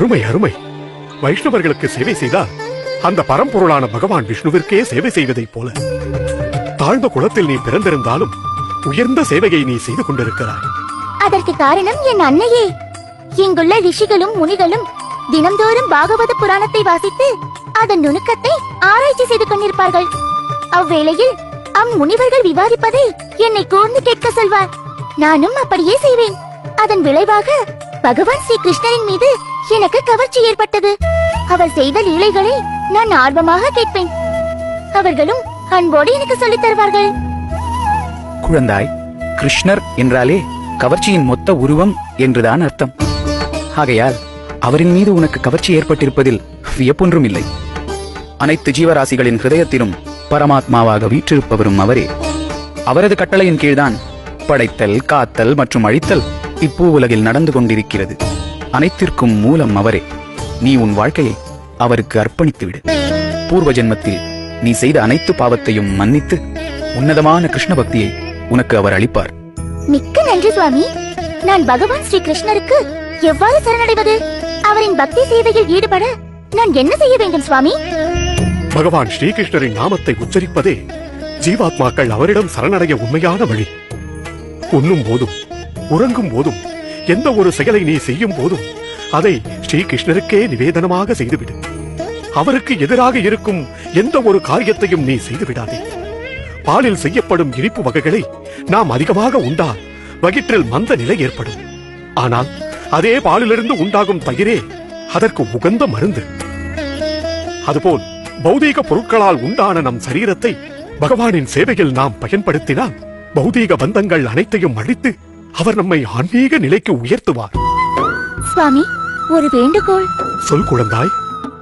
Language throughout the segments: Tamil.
அருமை அருமை. வைஷ்ணவர்களுக்கு சேவை செய்தால் அந்த பரம்பொருளான பகவான் விஷ்ணுவிற்கே சேவை செய்வதைப் போல தாழ்ந்த குலத்தில் நீ பிறந்திருந்தாலும் உயர்ந்த சேவையை நீ செய்து கொண்டிருக்கிறாய். அதற்கு காரணம் என் அன்னையே. இங்குள்ள ரிஷிகளும் முனிகளும் தினம்தோறும் பாகவத புராணத்தை வாசித்து அதன் நுணுக்கத்தை ஆராய்ச்சி செய்து கொண்டிருப்பார்கள். அவ்வேளையில் அம்முனிவர்கள் விவாதிப்பதை என்னை கூர்ந்து கேட்க சொல்வார். நானும் அப்படியே செய்வேன். அதன் விளைவாக பகவான் ஸ்ரீ கிருஷ்ணரின் மீது எனக்கு கவர்ச்சி ஏற்பட்டது. அவர் செய்த லீலைகளை நான் ஆர்வமாக கேட்பேன். அவர்களும் அன்போடு எனக்கு சொல்லித் தருவார்கள். குழந்தாய், கிருஷ்ணர் என்றாலே கவர்ச்சியின் மொத்த உருவம் என்றுதான் அர்த்தம். ஆகையால் அவரின் மீது உனக்கு கவர்ச்சி ஏற்பட்டிருப்பதில் வியப்பொன்றும் இல்லை. அனைத்து ஜீவராசிகளின் ஹிருதயத்திலும் பரமாத்மாவாக வீற்றிருப்பவரும் அவரே. அவரது கட்டளையின் கீழ்தான் படைத்தல், காத்தல் மற்றும் அழித்தல் இப்பூ உலகில் நடந்து கொண்டிருக்கிறது. அனைத்திற்கும் மூலம் அவரே. நீ உன் வாழ்க்கையை அவருக்கு அர்ப்பணித்துவிடு. பூர்வ ஜென்மத்தில் நீ செய்த அனைத்து பாவத்தையும் மன்னித்து உன்னதமான கிருஷ்ண பக்தியை உனக்கு அவர் அளிப்பார். மிக்க நன்றி சுவாமி. நான் பகவான் ஸ்ரீ கிருஷ்ணருக்கு எவ்வாறு சரணடைவது? அவரின் பக்தி சேவையில் ஈடுபட நான் என்ன செய்ய வேண்டும் சுவாமி? பகவான் ஸ்ரீகிருஷ்ணரின் நாமத்தை உச்சரிப்பதே ஜீவாத்மாக்கள் அவரிடம் சரணடைய உண்மையான வழி. உண்ணும் போதும் உறங்கும் போதும் எந்த ஒரு செயலை நீ செய்யும் போதும் அதை ஸ்ரீகிருஷ்ணருக்கே நிவேதனமாக செய்துவிடு. அவருக்கு எதிராக இருக்கும் எந்த ஒரு காரியத்தையும் நீ செய்துவிடாதே. பாலில் செய்யப்படும் இனிப்பு வகைகளை நாம் அதிகமாக உண்டால் வயிற்றில் மந்த நிலை ஏற்படும். ஆனால் அதே பாலிலிருந்து உண்டாகும் தயிரே அதற்கு உகந்த மருந்து. அதுபோல் பௌதீக பொருட்களால் உண்டான நம் சரீரத்தை பகவானின் சேவையில் நாம் பயன்படுத்தினால் பௌதீக பந்தங்கள் அனைத்தையும் அழித்து அவர் நம்மை ஆன்மீக நிலைக்கு உயர்த்துவார். சுவாமி, ஒரு வேண்டுகோள். சொல் குழந்தாய்.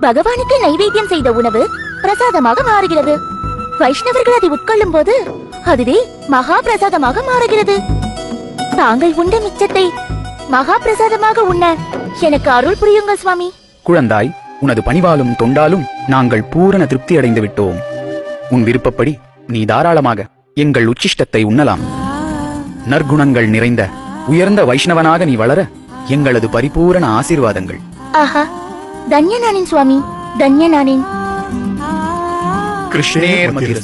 பகவானுக்கு நைவேத்தியம் செய்த உணவு பிரசாதமாக மாறுகிறது. வைஷ்ணவர்கள் அதை உட்கொள்ளும் போது அதுவே மகா பிரசாதமாக மாறுகிறது. தாங்கள் உண்ட மிச்சத்தை மகா பிரசாதமாக உண்ண எனக்கு அருள் புரியுங்கள் சுவாமி. குழந்தாய், உனது பணிவாலும் தொண்டாலும் நாங்கள் பூரண திருப்தி அடைந்து விட்டோம். உன் விருப்பப்படி நீ தாராளமாக எங்கள் உச்சிஷ்டத்தை உண்ணலாம். நற்குணங்கள் நிறைந்த உயர்ந்த வைஷ்ணவனாக நீ வளர எங்களது பரிபூரண ஆசீர்வாதங்கள். ஆஹா, தன்யனானேன் சுவாமி, தன்யனானேன். கிருஷ்ணே மதிரஸ்து.